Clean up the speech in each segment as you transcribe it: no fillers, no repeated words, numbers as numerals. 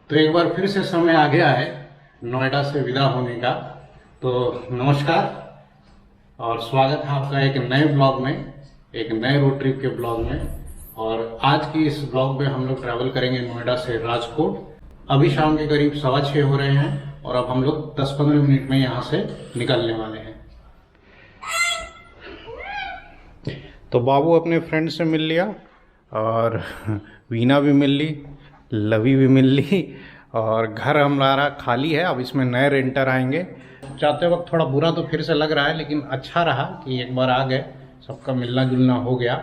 तो एक बार फिर से समय आ गया है नोएडा से विदा होने का। तो नमस्कार और स्वागत है आपका एक नए ब्लॉग में, एक नए रोड ट्रिप के ब्लॉग में। और आज की इस ब्लॉग में हम लोग ट्रैवल करेंगे नोएडा से राजकोट। अभी शाम के करीब 6:15 हो रहे हैं और अब हम लोग 10-15 मिनट में यहाँ से निकलने वाले हैं। तो बाबू अपने फ्रेंड से मिल लिया और वीना भी मिल ली, लवी भी मिल ली और घर हमारा खाली है। अब इसमें नए रेंटर आएंगे। जाते वक्त थोड़ा बुरा तो फिर से लग रहा है, लेकिन अच्छा रहा कि एक बार आ गए, सबका मिलना जुलना हो गया।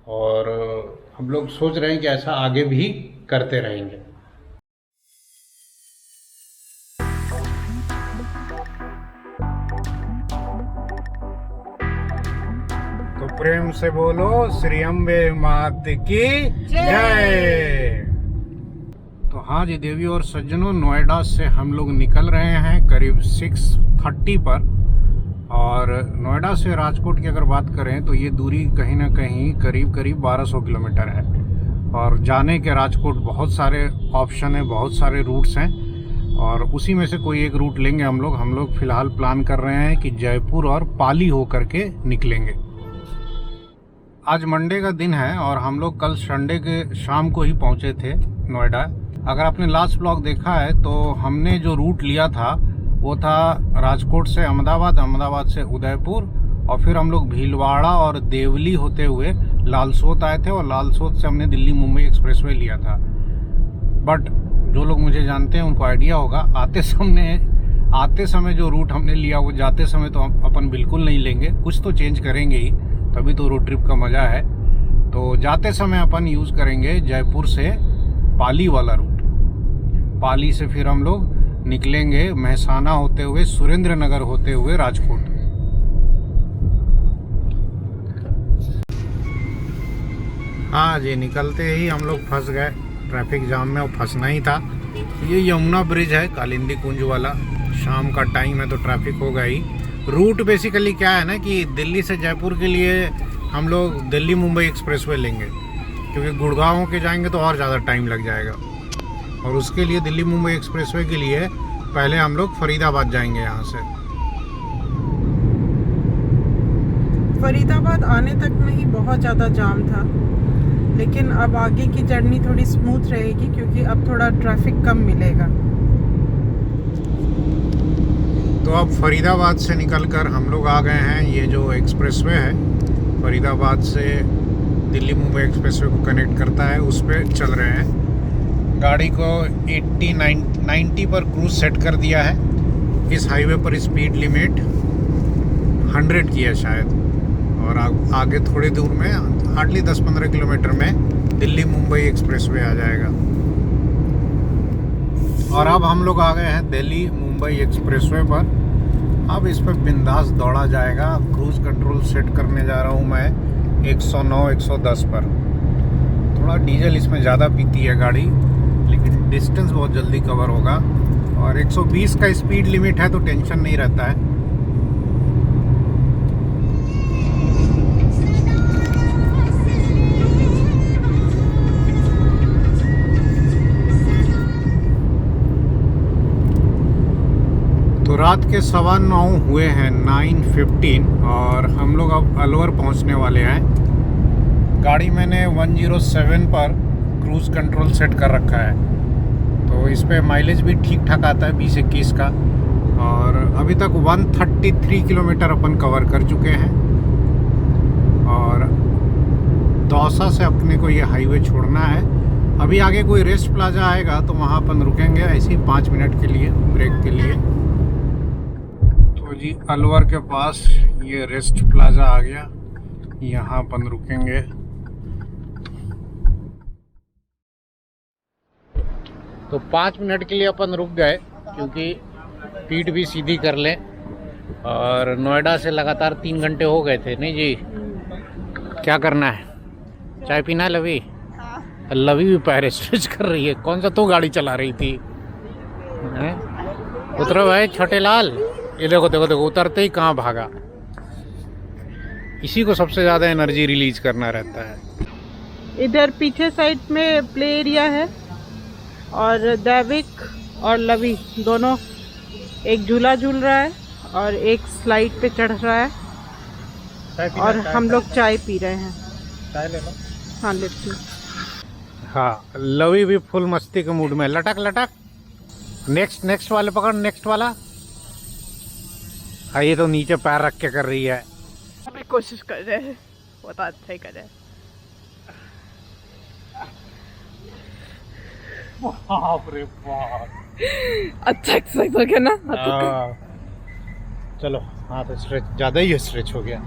और हम लोग सोच रहे हैं कि ऐसा आगे भी करते रहेंगे। तो प्रेम से बोलो श्री अम्बे मात की जय। तो हाँ जी देवी और सज्जनों, नोएडा से हम लोग निकल रहे हैं करीब 6:30 पर। और नोएडा से राजकोट की अगर बात करें तो ये दूरी कहीं ना कहीं करीब 1200 किलोमीटर है। और जाने के राजकोट बहुत सारे ऑप्शन हैं, बहुत सारे रूट्स हैं और उसी में से कोई एक रूट लेंगे हम लोग फ़िलहाल प्लान कर रहे हैं कि जयपुर और पाली होकर के निकलेंगे। आज मंडे का दिन है और हम लोग कल संडे के शाम को ही पहुंचे थे नोएडा। अगर आपने लास्ट ब्लॉग देखा है तो हमने जो रूट लिया था वो था राजकोट से अहमदाबाद, अहमदाबाद से उदयपुर और फिर हम लोग भीलवाड़ा और देवली होते हुए लालसोत आए थे और लालसोत से हमने दिल्ली मुंबई एक्सप्रेसवे लिया था। बट जो लोग मुझे जानते हैं उनको आइडिया होगा, आते समय जो रूट हमने लिया वो जाते समय तो अपन बिल्कुल नहीं लेंगे, कुछ तो चेंज करेंगे ही, तभी तो रोड ट्रिप का मज़ा है। तो जाते समय अपन यूज़ करेंगे जयपुर से पाली वाला रूट। पाली से फिर हम लोग निकलेंगे महसाना होते हुए, सुरेंद्र नगर होते हुए राजकोट। हाँ जी, निकलते ही हम लोग फंस गए ट्रैफिक जाम में, और फंसना ही था। ये यमुना ब्रिज है कालिंदी कुंज वाला। शाम का टाइम है तो ट्रैफिक होगा ही। रूट बेसिकली क्या है ना कि दिल्ली से जयपुर के लिए हम लोग दिल्ली मुंबई एक्सप्रेसवे लेंगे, क्योंकि गुड़गांव के जाएंगे तो और ज़्यादा टाइम लग जाएगा। और उसके लिए दिल्ली मुंबई एक्सप्रेसवे के लिए पहले हम लोग फरीदाबाद जाएंगे। यहाँ से फरीदाबाद आने तक में ही बहुत ज़्यादा जाम था, लेकिन अब आगे की जर्नी थोड़ी स्मूथ रहेगी क्योंकि अब थोड़ा ट्रैफिक कम मिलेगा। तो अब फरीदाबाद से निकलकर हम लोग आ गए हैं, ये जो एक्सप्रेसवे है फरीदाबाद से दिल्ली मुंबई एक्सप्रेसवे को कनेक्ट करता है, उस पर चल रहे हैं। गाड़ी को 90 पर क्रूज सेट कर दिया है। इस हाईवे पर स्पीड लिमिट 100 की है शायद। और आगे थोड़ी दूर में हार्डली 10-15 किलोमीटर में दिल्ली मुंबई एक्सप्रेसवे आ जाएगा। और अब हम लोग आ गए हैं दिल्ली मुंबई एक्सप्रेसवे पर। अब इस पर बिंदास दौड़ा जाएगा। क्रूज कंट्रोल सेट करने जा रहा हूँ मैं 109-110 पर। थोड़ा डीजल इसमें ज़्यादा पीती है गाड़ी, लेकिन डिस्टेंस बहुत जल्दी कवर होगा। और 120 का स्पीड लिमिट है तो टेंशन नहीं रहता है। तो रात के 9:15 हुए हैं, 9:15, और हम लोग अब अलवर पहुंचने वाले हैं। गाड़ी मैंने 107 पर क्रूज़ कंट्रोल सेट कर रखा है, तो इस पे माइलेज भी ठीक ठाक आता है 20-21 का। और अभी तक 133 किलोमीटर अपन कवर कर चुके हैं। और दौसा से अपने को ये हाईवे छोड़ना है। अभी आगे कोई रेस्ट प्लाजा आएगा तो वहाँ अपन रुकेंगे ऐसे ही 5 मिनट के लिए, ब्रेक के लिए। तो जी अलवर के पास ये रेस्ट प्लाजा आ गया, यहाँ अपन रुकेंगे। तो 5 मिनट के लिए अपन रुक गए क्योंकि पीठ भी सीधी कर लें। और नोएडा से लगातार 3 घंटे हो गए थे। नहीं जी, क्या करना है? चाय पीना है लवी? लवी भी पैर स्ट्रेच कर रही है। कौन सा तो गाड़ी चला रही थी? उतरो भाई छोटे लाल। ये देखो देखो देखो, उतरते ही कहाँ भागा। इसी को सबसे ज़्यादा एनर्जी रिलीज करना रहता है। इधर पीछे साइड में प्ले एरिया है और दैविक और लवी दोनों एक झूला झूल रहा है और एक स्लाइड पे चढ़ रहा है और हम लोग चाय पी रहे हैं। चाय ले लो। हाँ लेती हूँ। हाँ, लवी भी फुल मस्ती के मूड में। लटक लटक, नेक्स्ट वाले पकड़, नेक्स्ट वाला। हाँ, ये तो नीचे पैर रख के कर रही है। अभी कोशिश कर रहे हैं, बहुत अच्छा ही कर रहे हैं। बाप रे बाप, अच्छा एक्सरसाइज हो गया ना। चलो, हाँ तो स्ट्रेच ज्यादा ही स्ट्रेच हो गया।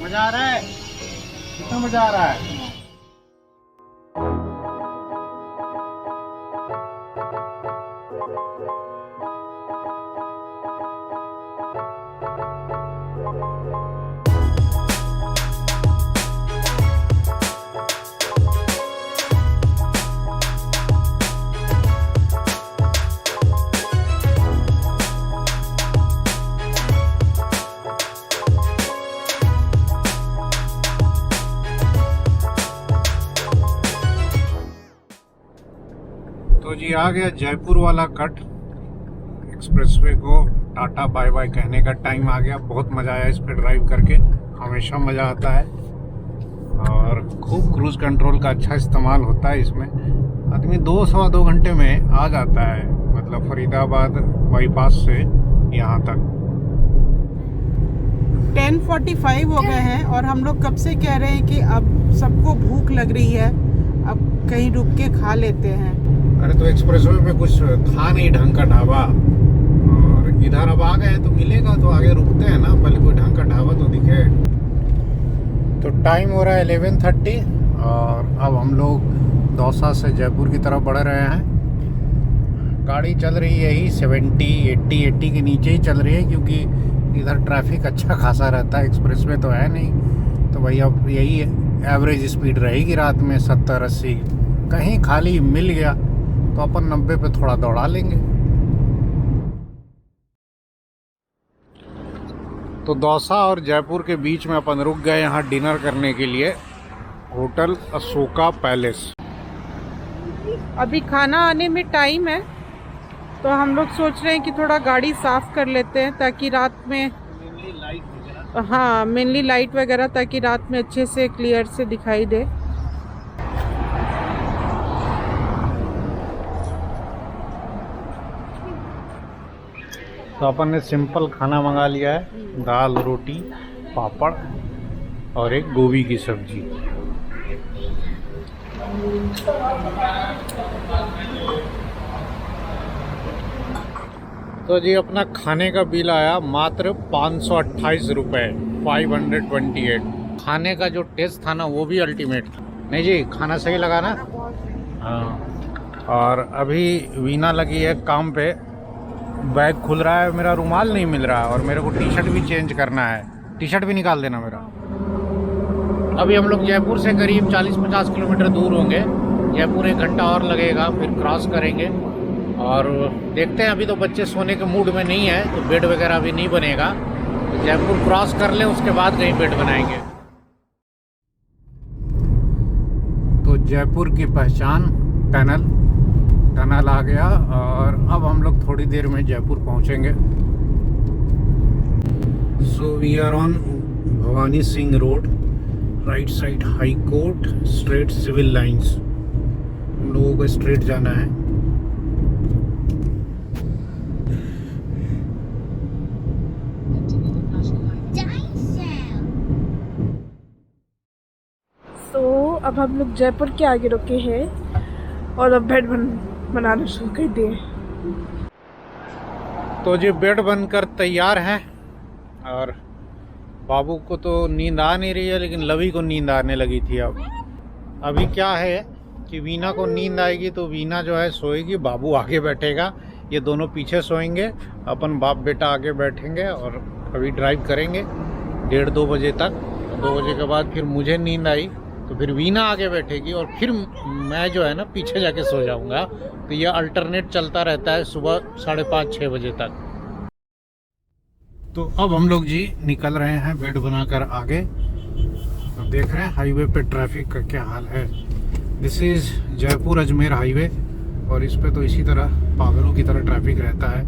मजा आ रहा है, कितना मजा आ रहा है। तो जी आ गया जयपुर वाला कट। एक्सप्रेसवे को टाटा बाय बाय कहने का टाइम आ गया। बहुत मज़ा आया इस पे ड्राइव करके, हमेशा मज़ा आता है। और खूब क्रूज कंट्रोल का अच्छा इस्तेमाल होता है इसमें। आदमी 2-2.25 घंटे में आ जाता है, मतलब फरीदाबाद बाईपास से यहाँ तक। 10:45 हो गए हैं और हम लोग कब से कह रहे हैं कि अब सबको भूख लग रही है, अब कहीं रुक के खा लेते हैं। अरे तो एक्सप्रेसवे पे कुछ था नहीं ढंग का ढाबा, और इधर अब आ गए तो मिलेगा, तो आगे रुकते हैं ना, पहले कोई ढंग का ढाबा तो दिखे। तो टाइम हो रहा है 11:30 और अब हम लोग दौसा से जयपुर की तरफ बढ़ रहे हैं। गाड़ी चल रही है यही 70-80 के नीचे ही चल रही है, क्योंकि इधर ट्रैफिक अच्छा खासा रहता है। एक्सप्रेसवे तो है नहीं, तो भाई अब यही एवरेज स्पीड रहेगी रात में 70-80। कहीं खाली मिल गया तो अपन 90 पे थोड़ा दौड़ा लेंगे। तो दौसा और जयपुर के बीच में अपन रुक गए यहाँ डिनर करने के लिए, होटल अशोका पैलेस। अभी खाना आने में टाइम है, तो हम लोग सोच रहे हैं कि थोड़ा गाड़ी साफ कर लेते हैं ताकि रात में, हाँ मेनली लाइट वगैरह, ताकि रात में अच्छे से क्लियर से दिखाई दे। तो अपन ने सिंपल खाना मंगा लिया है, दाल रोटी पापड़ और एक गोभी की सब्जी। तो जी अपना खाने का बिल आया मात्र 528 रुपये, 528। खाने का जो टेस्ट था ना वो भी अल्टीमेट। नहीं जी, खाना सही लगा ना। हाँ, और अभी वीना लगी है काम पे। बैग खुल रहा है, मेरा रुमाल नहीं मिल रहा, और मेरे को टी शर्ट भी चेंज करना है। टी शर्ट भी निकाल देना मेरा। अभी हम लोग जयपुर से करीब 40-50 किलोमीटर दूर होंगे। जयपुर 1 घंटा और लगेगा, फिर क्रॉस करेंगे। और देखते हैं, अभी तो बच्चे सोने के मूड में नहीं है, तो बेड वगैरह अभी नहीं बनेगा। तो जयपुर क्रॉस कर ले, उसके बाद कहीं बेड बनाएंगे। तो जयपुर की पहचान टनल आ गया, और अब हम लोग थोड़ी देर में जयपुर पहुंचेंगे। So we are on Bhawani Singh road, right side high court, straight civil lines. हम लोगों को स्ट्रेट जाना है। तो अब हम लोग जयपुर के आगे रुके हैं और अब बेड बनाना शुरू कर दिए। तो जी बेड बनकर तैयार है, और बाबू को तो नींद आ नहीं रही है, लेकिन लवी को नींद आने लगी थी। अभी क्या है कि वीना को नींद आएगी तो वीना जो है सोएगी, बाबू आगे बैठेगा, ये दोनों पीछे सोएंगे, अपन बाप बेटा आगे बैठेंगे। और अभी ड्राइव करेंगे 1:30-2 बजे तक। 2 बजे के बाद फिर मुझे नींद आई तो फिर वीना आगे बैठेगी, और फिर मैं जो है ना पीछे जाके सो जाऊंगा। तो ये अल्टरनेट चलता रहता है सुबह 5:30-6 बजे तक। तो अब हम लोग जी निकल रहे हैं बेड बनाकर आगे। तो देख रहे हैं हाईवे पे ट्रैफिक का क्या हाल है। This is Jaipur Ajmer highway और इस पे तो इसी तरह पागलों की तरह ट्रैफिक रहता है,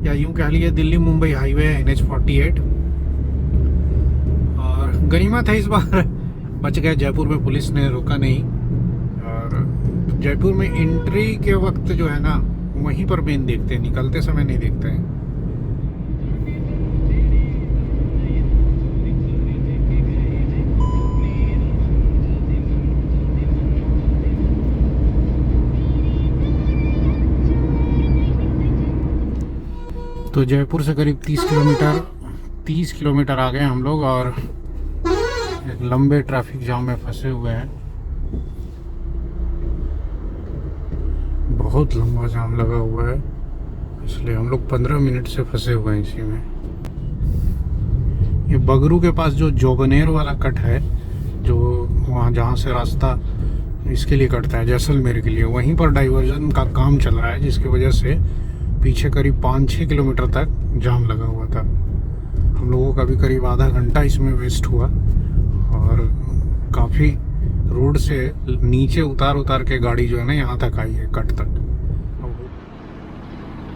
या यूं कह लिए दिल्ली मुंबई हाईवे NH-48। और गनीमत है इस बार बच गए, जयपुर में पुलिस ने रोका नहीं। और जयपुर में एंट्री के वक्त जो है ना वहीं पर मेन देखते हैं, निकलते समय नहीं देखते हैं। तो जयपुर से करीब 30 किलोमीटर आ गए हम लोग और एक लंबे ट्रैफिक जाम में फंसे हुए हैं। बहुत लंबा जाम लगा हुआ है, इसलिए हम लोग 15 मिनट से फंसे हुए हैं इसी में। ये बगरू के पास जो जोबनेर वाला कट है, जो वहाँ जहाँ से रास्ता इसके लिए कटता है जैसलमेर के लिए, वहीं पर डाइवर्जन का काम चल रहा है, जिसकी वजह से पीछे करीब 5-6 किलोमीटर तक जाम लगा हुआ था। हम लोगों का भी करीब आधा घंटा इसमें वेस्ट हुआ और काफ़ी रोड से नीचे उतार के गाड़ी जो है ना यहाँ तक आई है, कट तक।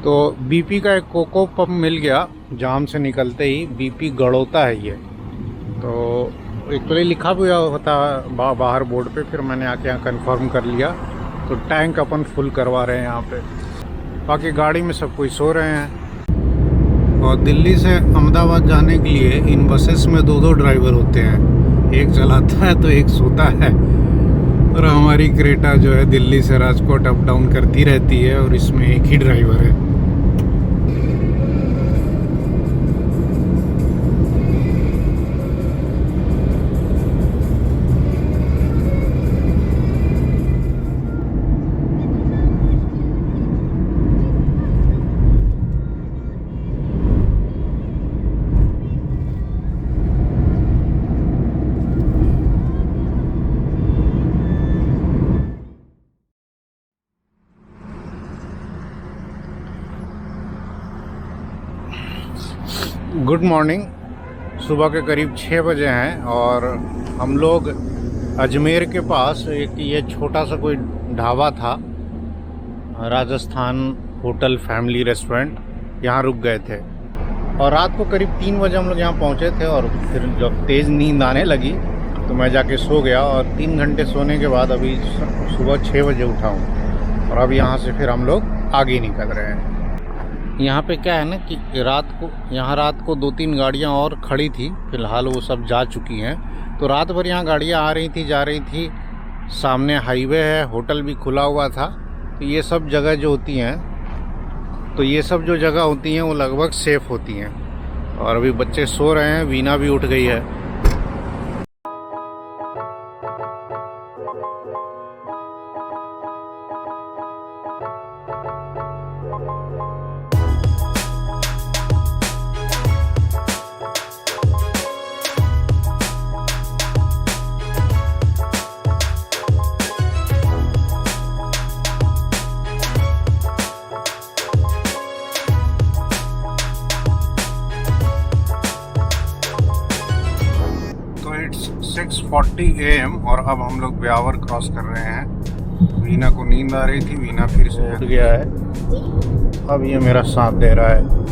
तो BP का एक कोको पंप मिल गया जाम से निकलते ही। BP गड़ौता है ये, तो एक तो लिखा हुआ होता बाहर बोर्ड पे, फिर मैंने आके यहाँ कंफर्म कर लिया। तो टैंक अपन फुल करवा रहे हैं यहाँ पे, बाकी गाड़ी में सब कोई सो रहे हैं। और दिल्ली से अहमदाबाद जाने के लिए इन बसेस में 2-2 ड्राइवर होते हैं, एक चलाता है तो एक सोता है। और हमारी क्रेटा जो है दिल्ली से राजकोट अप डाउन करती रहती है और इसमें एक ही ड्राइवर है। Good morning. सुबह के करीब 6 बजे हैं और हम लोग अजमेर के पास एक ये छोटा सा कोई ढाबा था, राजस्थान होटल फैमिली रेस्टोरेंट, यहाँ रुक गए थे। और रात को करीब 3 बजे हम लोग यहाँ पहुँचे थे और फिर जब तेज़ नींद आने लगी तो मैं जाके सो गया और 3 घंटे सोने के बाद अभी सुबह 6 बजे उठा हूँ और अब यहाँ से फिर हम लोग आगे निकल रहे हैं। यहाँ पे क्या है ना कि रात को 2-3 गाड़ियाँ और खड़ी थी, फ़िलहाल वो सब जा चुकी हैं। तो रात भर यहाँ गाड़ियाँ आ रही थी जा रही थी, सामने हाईवे है, होटल भी खुला हुआ था। तो ये सब जगह जो होती हैं, तो ये सब जो जगह होती हैं वो लगभग सेफ़ होती हैं। और अभी बच्चे सो रहे हैं, वीना भी उठ गई है। तो इट्स 6:40 AM और अब हम लोग ब्यावर क्रॉस कर रहे हैं। वीना को नींद आ रही थी, वीना फिर से उठ गया है, अब ये मेरा साथ दे रहा है।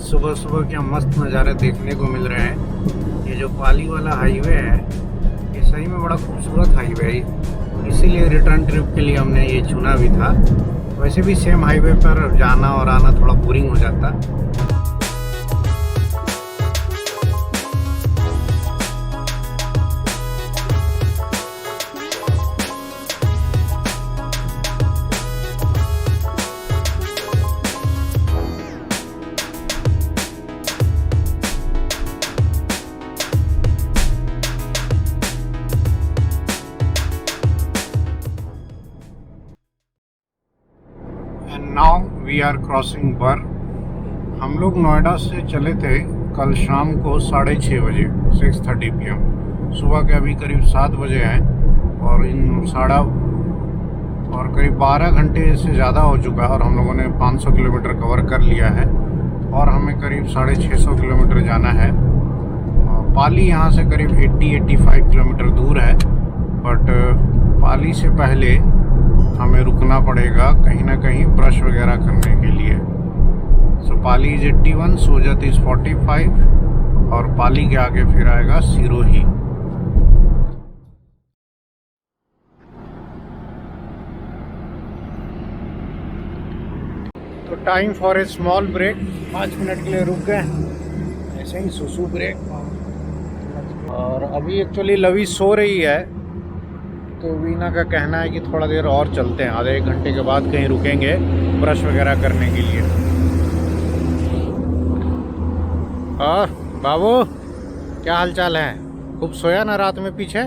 सुबह सुबह क्या मस्त नज़ारे देखने को मिल रहे हैं। ये जो पाली वाला हाईवे है ये सही में बड़ा खूबसूरत हाईवे है, इसीलिए रिटर्न ट्रिप के लिए हमने ये चुना भी था। वैसे भी सेम हाईवे पर जाना और आना थोड़ा बोरिंग हो जाता। वी आर क्रॉसिंग बर। हम लोग नोएडा से चले थे कल शाम को 6:30 बजे 6:30 PM। सुबह के अभी करीब 7 बजे हैं और करीब 12 घंटे से ज़्यादा हो चुका है और हम लोगों ने 500 किलोमीटर कवर कर लिया है और हमें करीब 650 किलोमीटर जाना है। पाली यहाँ से करीब 80-85 किलोमीटर दूर है, बट पाली से पहले हमें रुकना पड़ेगा कहीं ना कहीं ब्रश वगैरह करने के लिए। So Pali is 81, Sojat is 45 और पाली के आगे फिर आएगा सिरोही। तो time for a small break, 5 minute के लिए रुक गए, ऐसे ही सुसु ब्रेक। और अभी एक्चुअली लवी सो रही है तो वीना का कहना है कि थोड़ा देर और चलते हैं, आधे 1 घंटे के बाद कहीं रुकेंगे ब्रश वगैरह करने के लिए। और बाबू क्या हालचाल है? खूब सोया ना रात में पीछे?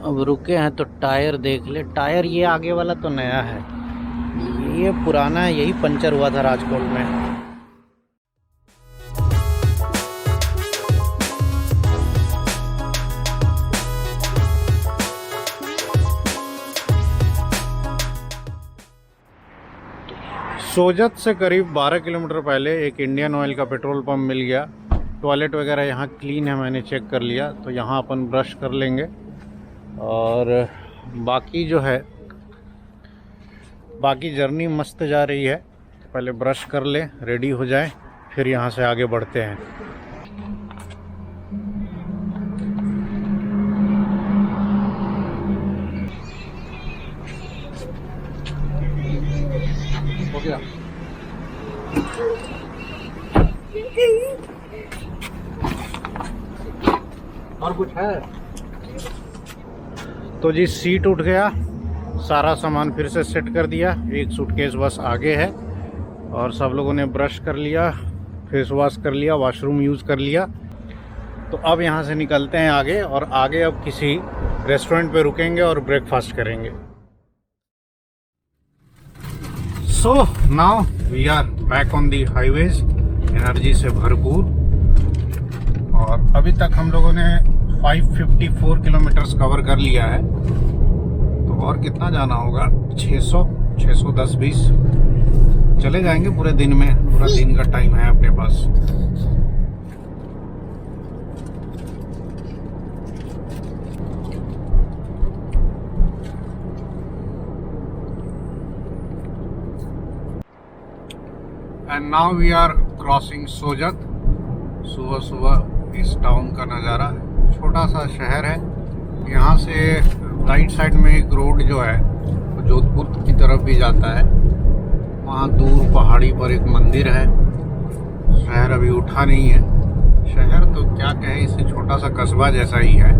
अब रुके हैं तो टायर देख ले। टायर ये आगे वाला तो नया है, ये पुराना है, यही पंचर हुआ था राजकोट में। सोजत से करीब 12 किलोमीटर पहले एक इंडियन ऑयल का पेट्रोल पंप मिल गया। टॉयलेट वगैरह यहाँ क्लीन है, मैंने चेक कर लिया, तो यहाँ अपन ब्रश कर लेंगे। और बाकी जो है, बाकी जर्नी मस्त जा रही है। पहले ब्रश कर ले, रेडी हो जाए, फिर यहाँ से आगे बढ़ते हैं। हो गया। और कुछ है तो जी, सीट उठ गया, सारा सामान फिर से सेट कर दिया। एक सूटकेस बस आगे है और सब लोगों ने ब्रश कर लिया, फेस वॉश कर लिया, वॉशरूम यूज़ कर लिया। तो अब यहाँ से निकलते हैं आगे, और आगे अब किसी रेस्टोरेंट पे रुकेंगे और ब्रेकफास्ट करेंगे। So now we are back on the highways, energy से भरपूर। और अभी तक हम लोगों ने 554 किलोमीटर्स कवर कर लिया है, तो और कितना जाना होगा? 610-20 चले जाएंगे पूरे दिन में। पूरा दिन का टाइम है अपने पास। And now we are crossing Sojat. सुबह सुबह इस टाउन का नज़ारा, छोटा सा शहर है। यहाँ से राइट साइड में एक रोड जो है वो जोधपुर की तरफ भी जाता है। वहाँ दूर पहाड़ी पर एक मंदिर है। शहर अभी उठा नहीं है, शहर तो क्या कहें, इसे छोटा सा कस्बा जैसा ही है।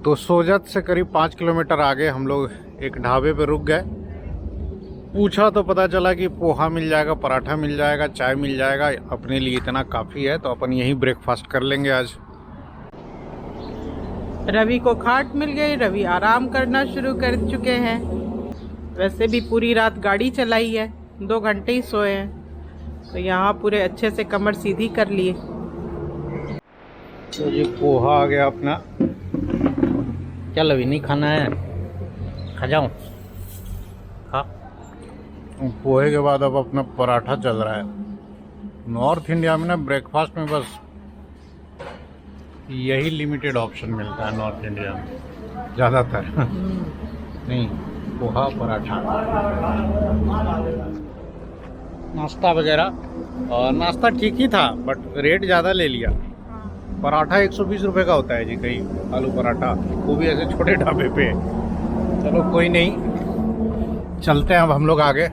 तो सोजत से करीब 5 किलोमीटर आगे हम लोग एक ढाबे पे रुक गए। पूछा तो पता चला कि पोहा मिल जाएगा, पराठा मिल जाएगा, चाय मिल जाएगा। अपने लिए इतना काफ़ी है, तो अपन यहीं ब्रेकफास्ट कर लेंगे आज। रवि को खाट मिल गई, रवि आराम करना शुरू कर चुके हैं। वैसे भी पूरी रात गाड़ी चलाई है, 2 घंटे ही सोए हैं, तो यहाँ पूरे अच्छे से कमर सीधी कर लिए। तो ये पोहा आ गया अपना। क्या लवी, नहीं खाना है? खा जाऊँ? खा। पोहे के बाद अब अपना पराठा चल रहा है। नॉर्थ इंडिया में ना ब्रेकफास्ट में बस यही लिमिटेड ऑप्शन मिलता है नॉर्थ इंडिया में ज़्यादातर। नहीं, पोहा पराठा, नाश्ता वगैरह। और नाश्ता ठीक ही था, बट रेट ज़्यादा ले लिया। पराठा 120 रुपये का होता है जी, कहीं आलू पराठा, वो भी ऐसे छोटे ढाबे पे। चलो कोई नहीं, चलते हैं अब हम लोग आगे।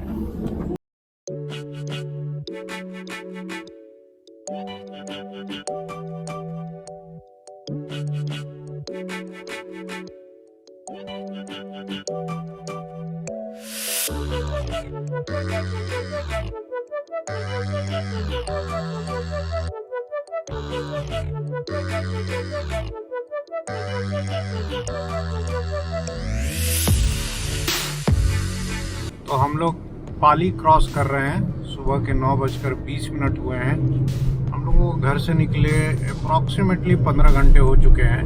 तो हम लोग पाली क्रॉस कर रहे हैं। सुबह के 9:20 हुए हैं। हम लोग को घर से निकले अप्रॉक्सीमेटली 15 घंटे हो चुके हैं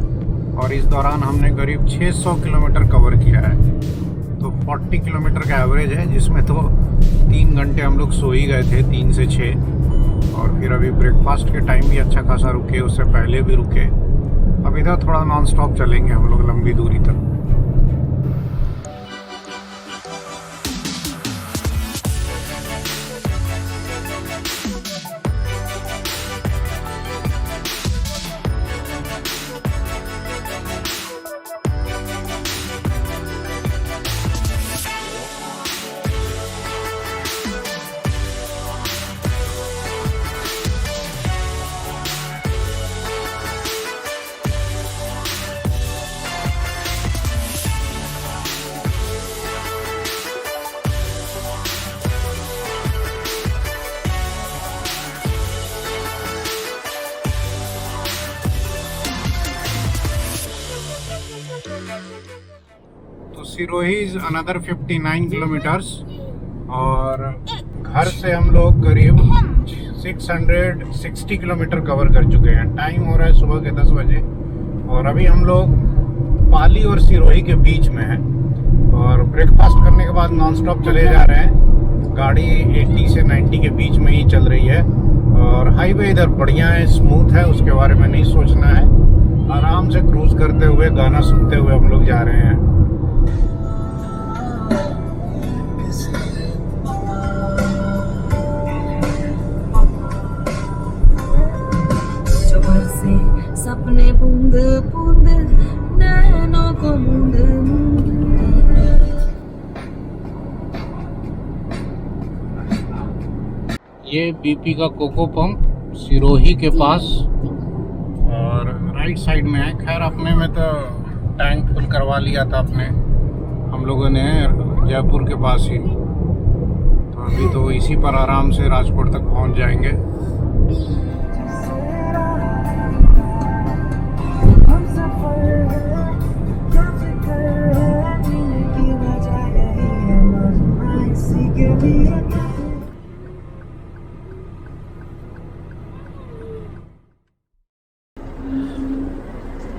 और इस दौरान हमने करीब 600 किलोमीटर कवर किया है। तो 40 किलोमीटर का एवरेज है, जिसमें तो 3 घंटे हम लोग सो ही गए थे, 3 से 6। और फिर अभी ब्रेकफास्ट के टाइम भी अच्छा खासा रुके, उससे पहले भी रुके। अब इधर थोड़ा नॉन स्टॉप चलेंगे हम लोग लंबी दूरी तक। तो सिरोही इज अनदर 59 किलोमीटर्स और घर से हम लोग करीब 660 किलोमीटर कवर कर चुके हैं। टाइम हो रहा है सुबह के 10 बजे और अभी हम लोग पाली और सिरोही के बीच में हैं और ब्रेकफास्ट करने के बाद नॉन स्टॉप चले जा रहे हैं। गाड़ी 80 से 90 के बीच में ही चल रही है और हाईवे इधर बढ़िया है, स्मूथ है, उसके बारे में नहीं सोचना है। आराम से क्रूज करते हुए, गाना सुनते हुए हम लोग जा रहे हैं। सपने बूंद बूंद नैनों को मूंद ये बीपी का कोको पंप सिरोही के पास और राइट साइड में है। खैर अपने में तो टैंक फुल करवा लिया था अपने हम लोगों ने जयपुर के पास ही। तो अभी तो इसी पर आराम से राजकोट तक पहुंच जाएंगे।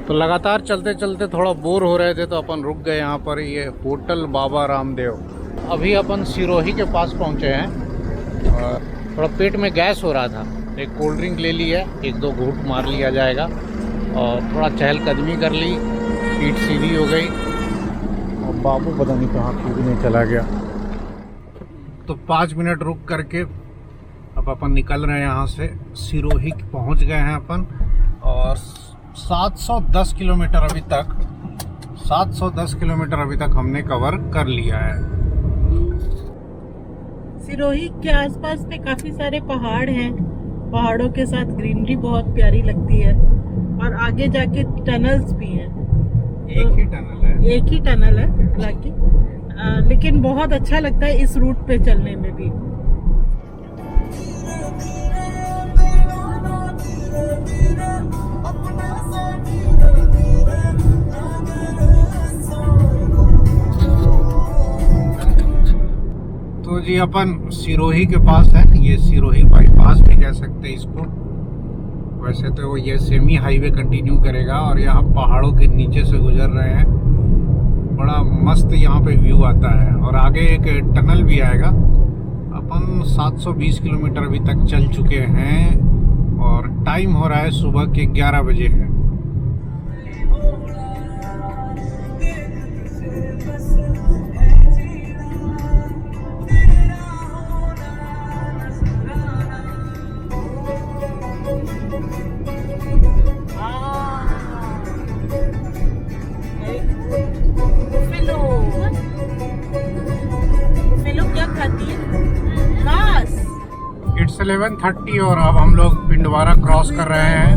तो लगातार चलते चलते थोड़ा बोर हो रहे थे तो अपन रुक गए यहाँ पर, ये होटल बाबा रामदेव। अभी अपन सिरोही के पास पहुँचे हैं और थोड़ा पेट में गैस हो रहा था, एक कोल्ड ड्रिंक ले ली है, 1-2 घूंट मार लिया जाएगा और थोड़ा चहलकदमी कर ली, पीठ सीधी हो गई और बाबू पता नहीं कहाँ कूदने चला गया। तो 5 मिनट रुक करके अब अपन निकल रहे हैं यहाँ से। सिरोही पहुँच गए हैं अपन और 710 किलोमीटर अभी तक 710 किलोमीटर अभी तक हमने कवर कर लिया है। सिरोही के आसपास में काफी सारे पहाड़ हैं, पहाड़ों के साथ ग्रीनरी बहुत प्यारी लगती है और आगे जाके टनल्स भी हैं। एक ही टनल है हालांकि, लेकिन बहुत अच्छा लगता है इस रूट पे चलने में भी। तो जी अपन सिरोही के पास है, ये सिरोही बाईपास भी कह सकते हैं इसको। वैसे तो ये सेमी हाईवे कंटिन्यू करेगा और यहाँ पहाड़ों के नीचे से गुजर रहे हैं। बड़ा मस्त यहाँ पे व्यू आता है और आगे एक टनल भी आएगा। अपन 720 किलोमीटर अभी तक चल चुके हैं और टाइम हो रहा है सुबह के 11 बजे है। It's 11:30 और अब हम लोग पिंडवारा क्रॉस कर रहे हैं।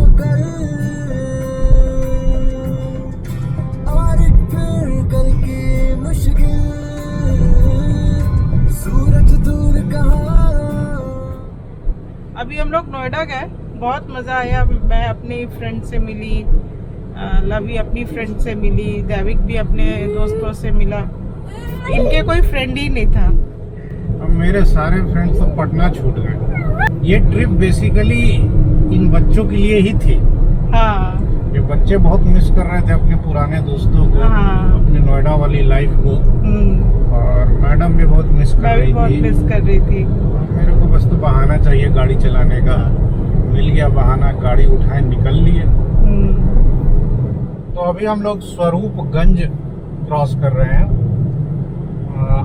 अभी हम लोग नोएडा गए, बहुत मज़ा आया। मैं अपनी फ्रेंड से मिली, लवी अपनी फ्रेंड से मिली, दैविक भी अपने दोस्तों से मिला। इनके कोई फ्रेंड ही नहीं था मेरे सारे फ्रेंड्स तो पटना छूट गए। ये ट्रिप बेसिकली इन बच्चों के लिए ही थी। हाँ ये बच्चे बहुत मिस कर रहे थे अपने पुराने दोस्तों को, हाँ। अपने नोएडा वाली लाइफ को, और मैडम भी बहुत मिस कर रही थी। मिस कर रही थी। मेरे को बस तो बहाना चाहिए गाड़ी चलाने का, मिल गया बहाना, गाड़ी उठाए निकल लिए। तो अभी हम लोग स्वरूपगंज क्रॉस कर रहे हैं,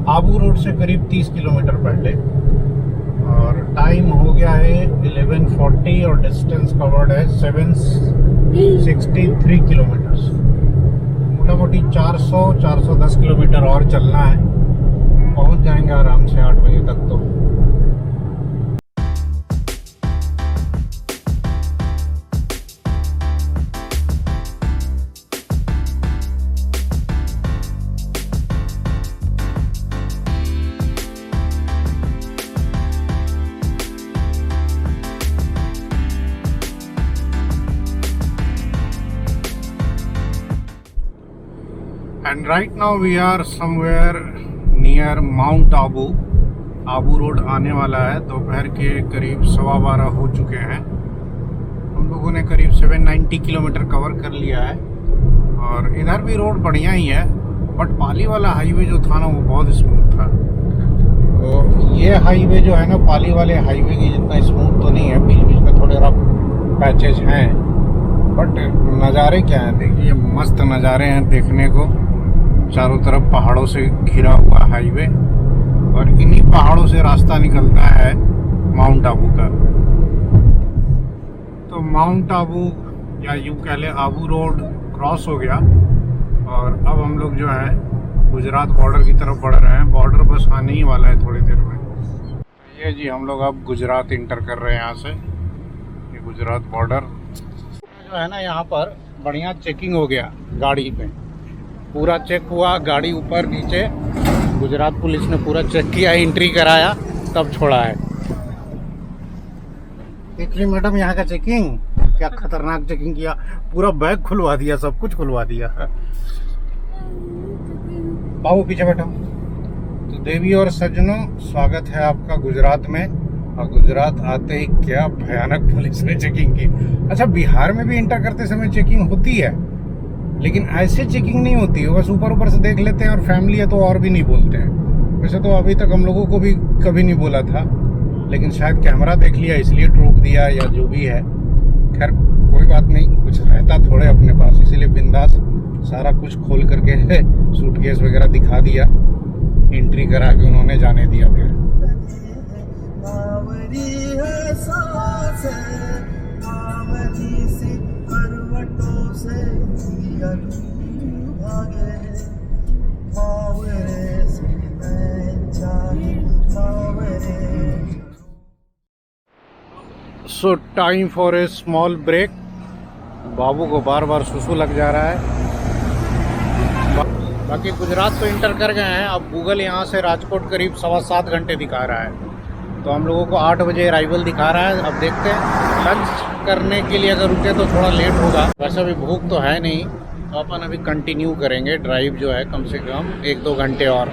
आबू रोड से करीब 30 किलोमीटर पहले, और टाइम हो गया है 11:40 और डिस्टेंस कवर्ड है 763 किलोमीटर्स। मोटा मोटी 410 किलोमीटर और चलना है, पहुंच जाएंगे आराम से 8 बजे तक। तो and right now we are somewhere near Mount Abu। Abu road आने वाला है। दोपहर के करीब 12:15 हो चुके हैं। हम लोगों ने करीब 790 किलोमीटर कवर कर लिया है, और इधर भी रोड बढ़िया ही है, बट पाली वाला हाईवे जो था ना वो बहुत स्मूथ था। तो ये हाईवे जो है ना, पाली वाले हाईवे की जितना स्मूथ तो नहीं है, बीच बीच में थोड़े रफ पैचेज हैं, बट नज़ारे क्या हैं देखिए, मस्त नज़ारे हैं देखने को। चारों तरफ पहाड़ों से घिरा हुआ हाईवे, और इन्हीं पहाड़ों से रास्ता निकलता है माउंट आबू का। तो माउंट आबू या यूँ कह ले आबू रोड क्रॉस हो गया, और अब हम लोग जो है गुजरात बॉर्डर की तरफ बढ़ रहे हैं। बॉर्डर बस आने ही वाला है थोड़ी देर में। ये जी हम लोग अब गुजरात इंटर कर रहे हैं यहाँ से। ये गुजरात बॉर्डर जो है ना, यहाँ पर बढ़िया चेकिंग हो गया गाड़ी पे, पूरा चेक हुआ, गाड़ी ऊपर नीचे, गुजरात पुलिस ने पूरा चेक किया, एंट्री कराया, तब छोड़ा है। देख रही मैडम यहाँ का चेकिंग, क्या खतरनाक चेकिंग किया, पूरा बैग खुलवा दिया, सब कुछ खुलवा दिया। बाबू पीछे बैठो। तो देवी और सज्जनों, स्वागत है आपका गुजरात में। और गुजरात आते ही क्या भयानक पुलिस ने चेकिंग की। अच्छा, बिहार में भी इंटर करते समय चेकिंग होती है, लेकिन ऐसे चेकिंग नहीं होती है, बस ऊपर ऊपर से देख लेते हैं, और फैमिली है तो और भी नहीं बोलते हैं। वैसे तो अभी तक हम लोगों को भी कभी नहीं बोला था, लेकिन शायद कैमरा देख लिया इसलिए रोक दिया, या जो भी है। खैर कोई बात नहीं, कुछ रहता थोड़े अपने पास, इसीलिए बिंदास सारा कुछ खोल करके सूटकेस वगैरह दिखा दिया, एंट्री करा के उन्होंने जाने दिया। फिर so time for a small break. बाबू को बार बार सुसु लग जा रहा है। बाकी गुजरात तो इंटर कर गए हैं। अब गूगल यहाँ से राजकोट करीब 7.25 घंटे दिखा रहा है, तो हम लोगों को 8 बजे अराइवल दिखा रहा है। अब देखते हैं, लंच करने के लिए अगर रुके तो थोड़ा लेट होगा। वैसे अभी भूख तो है नहीं, तो अपन अभी कंटिन्यू करेंगे ड्राइव जो है, कम से कम 1-2 घंटे और।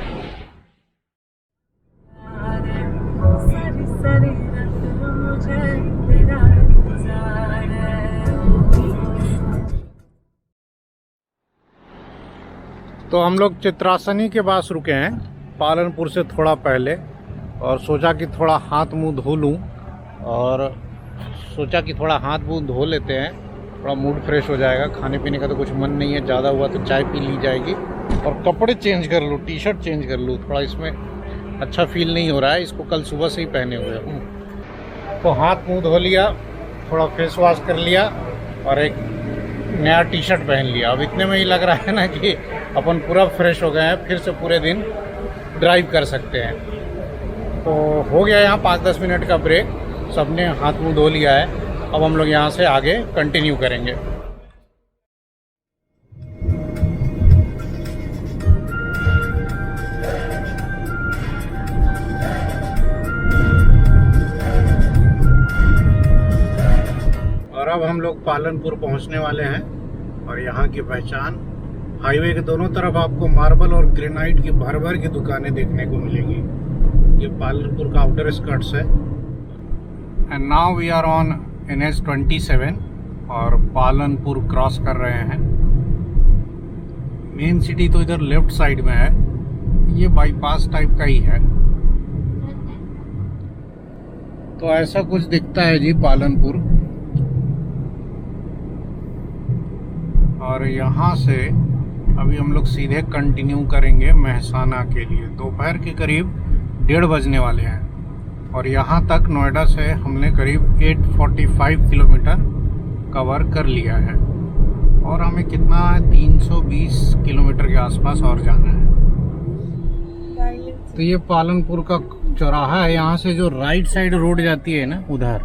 तो हम लोग चित्रासनी के पास रुके हैं, पालनपुर से थोड़ा पहले, और सोचा कि थोड़ा हाथ मुंह धो लूँ, और सोचा कि थोड़ा हाथ मुंह धो लेते हैं, थोड़ा मूड फ्रेश हो जाएगा। खाने पीने का तो कुछ मन नहीं है, ज़्यादा हुआ तो चाय पी ली जाएगी, और कपड़े चेंज कर लूँ, टी शर्ट चेंज कर लूँ, थोड़ा इसमें अच्छा फील नहीं हो रहा है। इसको कल सुबह से ही पहने हुए हूँ। तो हाथ मुंह धो लिया, थोड़ा फेस वॉश कर लिया, और एक नया टी शर्ट पहन लिया। अब इतने में ही लग रहा है ना कि अपन पूरा फ्रेश हो गए हैं, फिर से पूरे दिन ड्राइव कर सकते हैं। तो हो गया यहाँ 5-10 मिनट का ब्रेक, सबने हाथ मुंह धो लिया है। अब हम लोग यहाँ से आगे कंटिन्यू करेंगे। और अब हम लोग पालनपुर पहुँचने वाले हैं, और यहाँ की पहचान, हाईवे के दोनों तरफ आपको मार्बल और ग्रेनाइट की भर भर की दुकानें देखने को मिलेंगी। ये पालनपुर का आउटर स्कर्ट्स है। And now we are on NH27 और पालनपुर क्रॉस कर रहे हैं। मेन सिटी तो इधर लेफ्ट साइड में है, ये बाईपास टाइप का ही है। तो ऐसा कुछ दिखता है जी पालनपुर। और यहाँ से अभी हम लोग सीधे कंटिन्यू करेंगे मेहसाना के लिए। दोपहर के करीब 1:30 बजने वाले हैं और यहाँ तक नोएडा से हमने करीब 845 किलोमीटर कवर कर लिया है और हमें कितना 320 किलोमीटर के आसपास और जाना है। तो ये पालनपुर का चौराहा है। यहाँ से जो राइट साइड रोड जाती है ना उधर,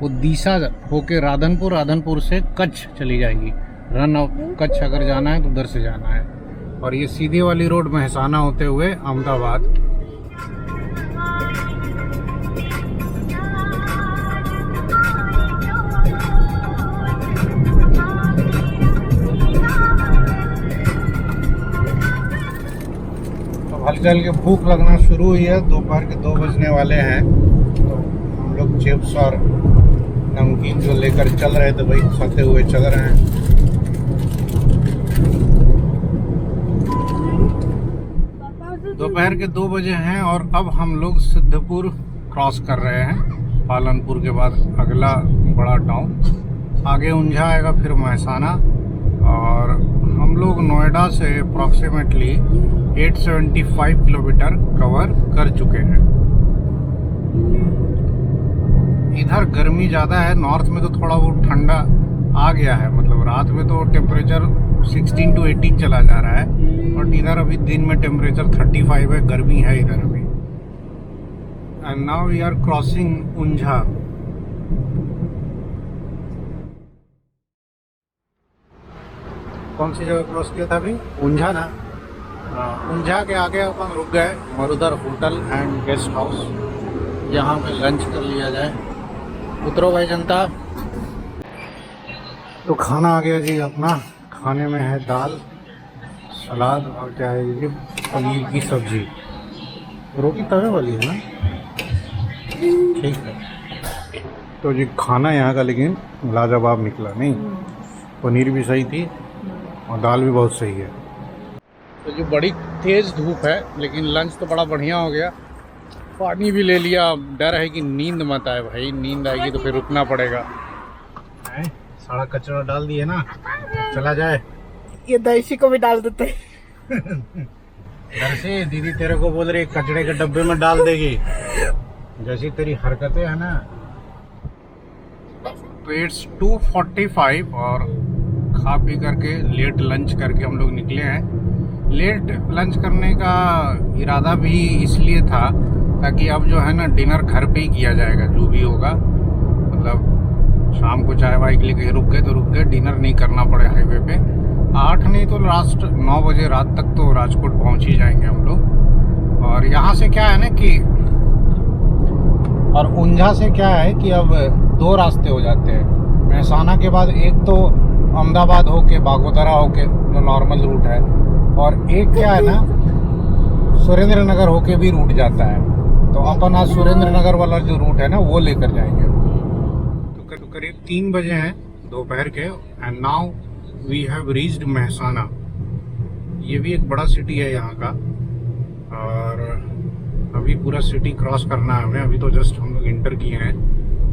वो दिशा होके राधनपुर, राधनपुर से कच्छ चली जाएगी। रन ऑफ कच्छ अगर जाना है तो उधर से जाना है। और ये सीधी वाली रोड मेहसाना होते हुए अहमदाबाद। तो हल्के हल्के भूख लगना शुरू हुई है। दोपहर के 2 बजने वाले हैं। तो हम लोग चिप्स और नमकीन जो लेकर चल रहे थे भाई, खाते हुए चल रहे हैं। दोपहर के 2 बजे हैं और अब हम लोग सिद्धपुर क्रॉस कर रहे हैं। पालनपुर के बाद अगला बड़ा टाउन, आगे ऊंझा आएगा, फिर मेहसाना। और हम लोग नोएडा से अप्रॉक्सीमेटली 875 किलोमीटर कवर कर चुके हैं। इधर गर्मी ज़्यादा है, नॉर्थ में तो थोड़ा बहुत ठंडा आ गया है। मतलब रात में तो टेम्परेचर 16 to 18 चला जा रहा है, बट इधर अभी दिन में टेम्परेचर 35 है, गर्मी है इधर अभी। And now we are crossing Unjha. कौन सी जगह क्रॉस किया था अभी? ऊंझा ना। ऊंझा के आगे अपन रुक गए Marudhar hotel and guest house, यहाँ पे लंच कर लिया जाए। उतरो भाई जनता। तो खाना आ गया जी अपना। खाने में है दाल, सलाद और क्या है ये, पनीर की सब्जी। रोटी तवे वाली है ना, ठीक है। तो जी खाना यहाँ का लेकिन लाजवाब निकला। नहीं, पनीर भी सही थी और दाल भी बहुत सही है। तो जो बड़ी तेज़ धूप है, लेकिन लंच तो बड़ा बढ़िया हो गया। पानी भी ले लिया। डर है कि नींद मत आए भाई, नींद आएगी तो फिर रुकना पड़ेगा। सारा कचरा डाल दिए ना, चला जाए। ये दर्शी को भी डाल देते। दर्शी दीदी तेरे को बोल रही कचड़े के डब्बे में डाल देगी, जैसी तेरी हरकतें है ना। तो इट्स 2:45 और खा पी करके लेट लंच करके हम लोग निकले हैं। लेट लंच करने का इरादा भी इसलिए था ताकि अब जो है ना डिनर घर पे ही किया जाएगा, जो भी होगा। मतलब शाम को चाय वाय के लिए कहीं रुक गए तो रुक गए, डिनर नहीं करना पड़े हाईवे पे। 8 नहीं तो लास्ट 9 बजे रात तक तो राजकोट पहुंच ही जाएंगे हम लोग। और यहाँ से क्या है ना कि, और ऊंझा से क्या है कि अब 2 रास्ते हो जाते हैं। मेहसाना के बाद एक तो अहमदाबाद होके, बागोदरा होके जो नॉर्मल रूट है, और एक क्या है ना सुरेंद्र नगर होके भी रूट जाता है। तो अपन आज सुरेंद्र नगर वाला जो रूट है ना वो लेकर जाएंगे। तो करीब 3 बजे हैं दोपहर के। And now we have reached Mehsana. ये भी एक बड़ा सिटी है यहाँ का। और अभी पूरा सिटी क्रॉस करना है हमें। अभी तो जस्ट हम लोग इंटर किए हैं,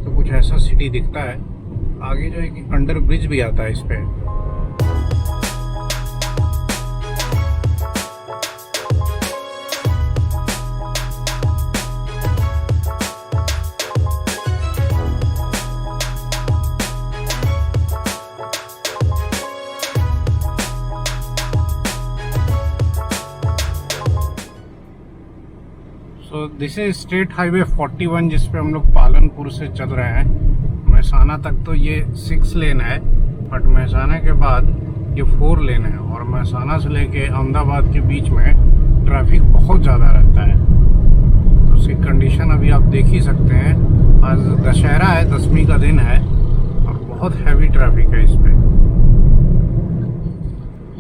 तो कुछ ऐसा सिटी दिखता है। आगे जो एक अंडर ब्रिज भी आता है इस पे। So this is state highway 41 जिस पे हम लोग पालनपुर से चल रहे हैं। मेहसाना तक तो ये 6 लेन है, बट मेहसाना के बाद ये 4 लेन है। और मेहसाना से लेके अहमदाबाद के बीच में ट्रैफिक बहुत ज़्यादा रहता है। तो उसकी कंडीशन अभी आप देख ही सकते हैं। आज दशहरा है, 10वीं का दिन है और बहुत हैवी ट्रैफिक है इस पे।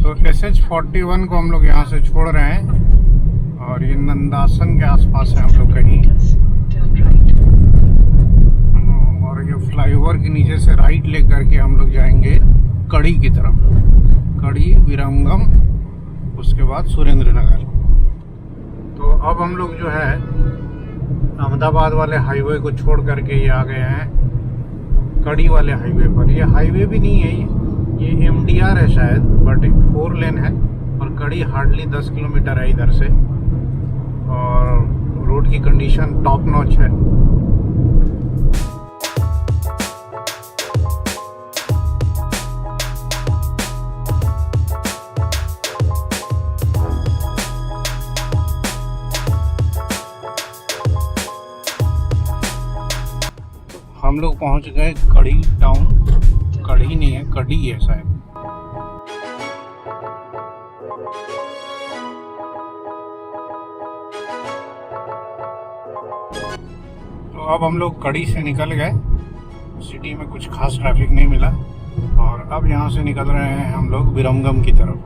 तो SH41 को हम लोग यहाँ से छोड़ रहे हैं और ये नंदासन के आसपास है हम लोग कहीं, और ये फ्लाईओवर के नीचे से राइट लेकर के हम लोग जाएंगे कड़ी की तरफ। कड़ी, विरंगम, उसके बाद सुरेंद्र नगर। तो अब हम लोग जो है अहमदाबाद वाले हाईवे को छोड़ करके ये आ गए हैं कड़ी वाले हाईवे पर। ये हाईवे भी नहीं है, ये MDR है शायद, बट 4 लेन है और कड़ी हार्डली 10 किलोमीटर है इधर से, और रोड की कंडीशन टॉप नॉच है। हम लोग पहुंच गए कड़ी टाउन। कड़ी नहीं है, कड़ी है शायद। तो अब हम लोग कड़ी से निकल गए। सिटी में कुछ खास ट्रैफिक नहीं मिला और अब यहाँ से निकल रहे हैं हम लोग विरंगम की तरफ।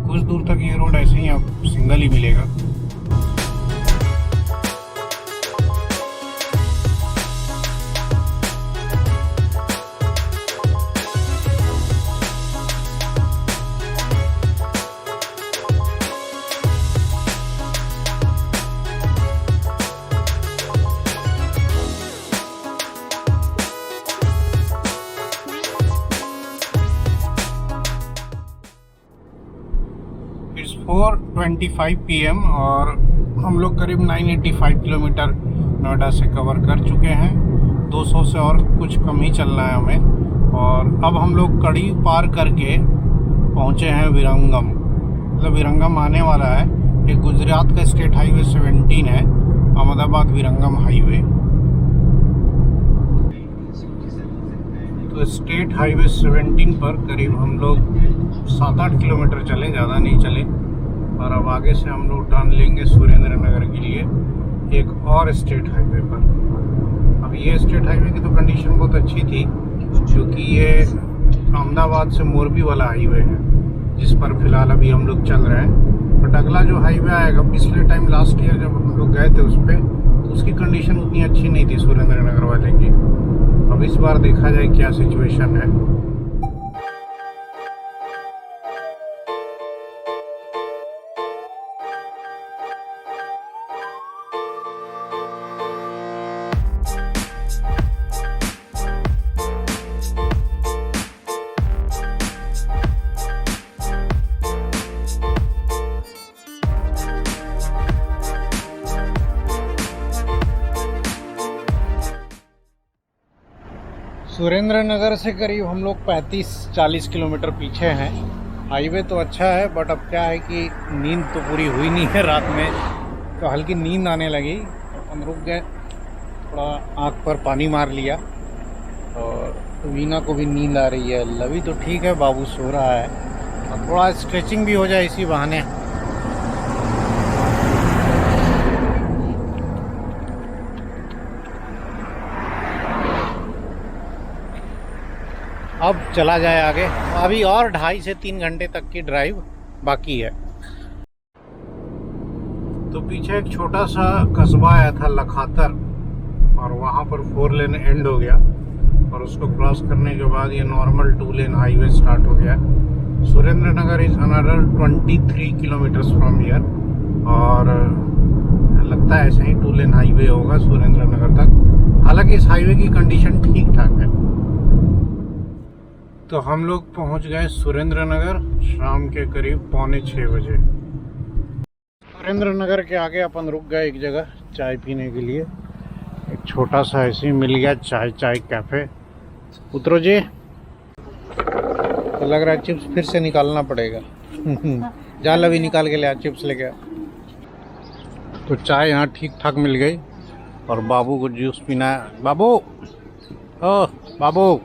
कुछ दूर तक ये रोड ऐसे ही अब सिंगल ही मिलेगा। इट्स 4:25 PM और हम लोग करीब 985 किलोमीटर नोएडा से कवर कर चुके हैं। 200 से और कुछ कम ही चलना है हमें। और अब हम लोग कड़ी पार करके पहुंचे हैं विरंगम। मतलब विरंगम आने वाला है। ये गुजरात का स्टेट हाईवे 17 है, अहमदाबाद विरंगम हाईवे। तो स्टेट हाईवे 17 पर करीब हम लोग 7-8 किलोमीटर चले, ज़्यादा नहीं चले। और अब आगे से हम लोग टर्न लेंगे सुरेंद्र नगर के लिए एक और स्टेट हाईवे पर। अब ये स्टेट हाईवे की तो कंडीशन बहुत अच्छी थी क्योंकि ये अहमदाबाद से मोरबी वाला हाईवे है जिस पर फिलहाल अभी हम लोग चल रहे हैं। बट अगला जो हाईवे आएगा, पिछले टाइम लास्ट ईयर जब हम लोग गए थे उस पर, तो उसकी कंडीशन उतनी अच्छी नहीं थी सुरेंद्र नगर वाले की। अब इस बार देखा जाए क्या सिचुएशन है। सुरेंद्र नगर से करीब हम लोग 35-40 किलोमीटर पीछे हैं। हाईवे तो अच्छा है बट अब क्या है कि नींद तो पूरी हुई नहीं है रात में, तो हल्की नींद आने लगी। हम रुक गए, थोड़ा आँख पर पानी मार लिया और वीना को भी नींद आ रही है। लवी तो ठीक है, बाबू सो रहा है और थोड़ा स्ट्रेचिंग भी हो जाए इसी बहाने। अब चला जाए आगे। अभी और 2.5 से 3 घंटे तक की ड्राइव बाकी है। तो पीछे एक छोटा सा कस्बा आया था लखातर, और वहाँ पर 4 लेन एंड हो गया और उसको क्रॉस करने के बाद ये नॉर्मल 2 लेन हाईवे स्टार्ट हो गया। Surendranagar is another 23 kilometres from here, और लगता है ऐसे ही 2 लेन हाईवे होगा सुरेंद्र नगर तक। हालांकि इस हाईवे की कंडीशन ठीक ठाक है। तो हम लोग पहुंच गए सुरेंद्र नगर शाम के करीब 5:45 बजे। सुरेंद्र नगर के आगे अपन रुक गए एक जगह चाय पीने के लिए। एक छोटा सा ऐसे ही मिल गया चाय कैफ़े। उतरो जी। तो लग रहा है चिप्स फिर से निकालना पड़ेगा। जा लवी निकाल के ले आ, चिप्स लेके आ। तो चाय यहाँ ठीक ठाक मिल गई और बाबू को जूस पीना है। बाबू, ओ बाबू,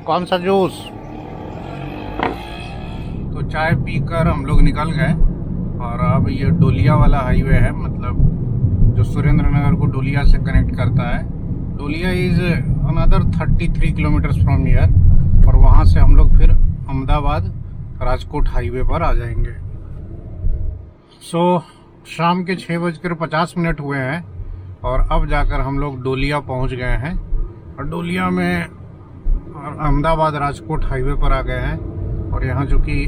कौन सा जूस? तो चाय पीकर हम लोग निकल गए और अब ये डोलिया वाला हाईवे है, मतलब जो सुरेंद्र नगर को डोलिया से कनेक्ट करता है। Doliya is another 33 kilometres from here, और वहाँ से हम लोग फिर अहमदाबाद राजकोट हाईवे पर आ जाएंगे। सो शाम के 6:50 हुए हैं और अब जाकर हम लोग डोलिया पहुंच गए हैं। और डोलिया में अहमदाबाद राजकोट हाईवे पर आ गए हैं। और यहाँ जो कि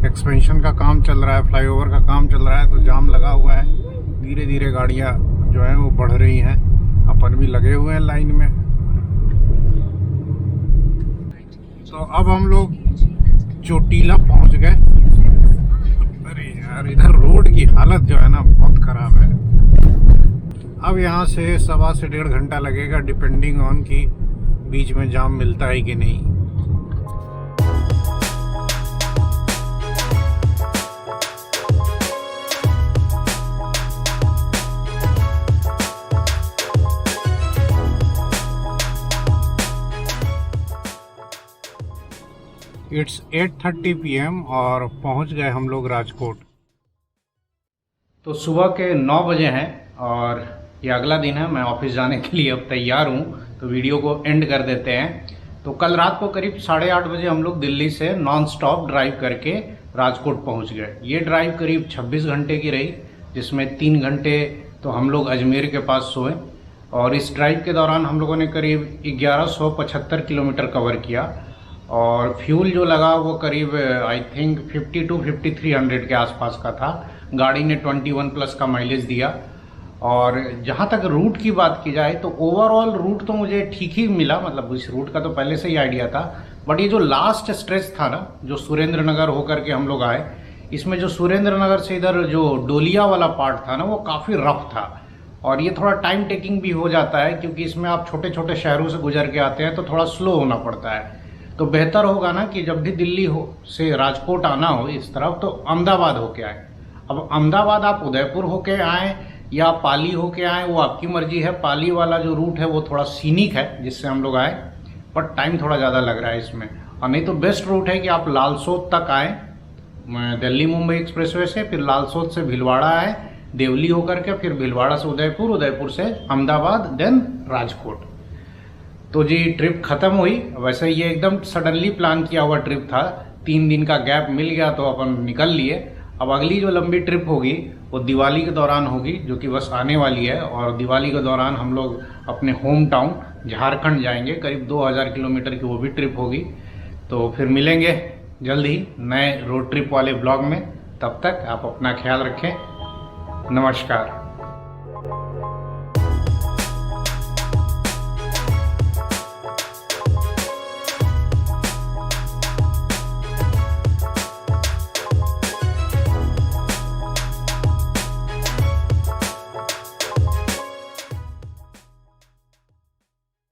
एक्सपेंशन का काम चल रहा है, फ्लाईओवर का काम चल रहा है, तो जाम लगा हुआ है। धीरे धीरे गाड़ियाँ जो है वो बढ़ रही हैं। अपन भी लगे हुए हैं लाइन में। तो अब हम लोग चोटीला पहुंच गए। अरे यार, इधर रोड की हालत जो है ना बहुत खराब है। अब यहाँ से 1.25 से 1.5 घंटा लगेगा, डिपेंडिंग ऑन कि बीच में जाम मिलता है कि नहीं। इट्स 8:30 PM और पहुंच गए हम लोग राजकोट। तो सुबह के 9 बजे हैं और ये अगला दिन है। मैं ऑफिस जाने के लिए अब तैयार हूँ, तो वीडियो को एंड कर देते हैं। तो कल रात को करीब 8:30 बजे हम लोग दिल्ली से नॉन स्टॉप ड्राइव करके राजकोट पहुँच गए। ये ड्राइव करीब 26 घंटे की रही, जिसमें 3 घंटे तो हम लोग अजमेर के पास सोए। और इस ड्राइव के दौरान हम लोगों ने करीब 1175 किलोमीटर कवर किया। और फ्यूल जो लगा वो करीब आई थिंक 50 to 5300 के आसपास का था। गाड़ी ने 21+ का माइलेज दिया। और जहाँ तक रूट की बात की जाए तो ओवरऑल रूट तो मुझे ठीक ही मिला, मतलब इस रूट का तो पहले से ही आइडिया था। बट ये जो लास्ट स्ट्रेच था ना, जो सुरेंद्र नगर होकर के हम लोग आए, इसमें जो सुरेंद्र नगर से इधर जो डोलिया वाला पार्ट था ना, वो काफ़ी रफ था। और ये थोड़ा टाइम टेकिंग भी हो जाता है, क्योंकि इसमें आप छोटे छोटे शहरों से गुजर के आते हैं तो थोड़ा स्लो होना पड़ता है। तो बेहतर होगा ना कि जब भी दिल्ली से राजकोट आना हो इस तरफ, तो अहमदाबाद होके आए। अब अहमदाबाद आप उदयपुर होके आए या पाली होके आए, वो आपकी मर्जी है। पाली वाला जो रूट है वो थोड़ा सीनिक है, जिससे हम लोग आए, पर टाइम थोड़ा ज़्यादा लग रहा है इसमें। और नहीं तो बेस्ट रूट है कि आप लालसोट तक आए, दिल्ली मुंबई एक्सप्रेसवे से, फिर लालसोट से भीलवाड़ा आए, देवली होकर के, फिर भीलवाड़ा से उदयपुर, उदयपुर से अहमदाबाद, देन राजकोट। तो जी ट्रिप ख़त्म हुई। वैसे ये एकदम सडनली प्लान किया हुआ ट्रिप था। 3 दिन का गैप मिल गया तो अपन निकल लिए। अब अगली जो लंबी ट्रिप होगी वो दिवाली के दौरान होगी, जो कि बस आने वाली है। और दिवाली के दौरान हम लोग अपने होम टाउन झारखंड जाएंगे, करीब 2000 किलोमीटर की वो भी ट्रिप होगी। तो फिर मिलेंगे जल्द ही नए रोड ट्रिप वाले ब्लॉग में। तब तक आप अपना ख्याल रखें। नमस्कार।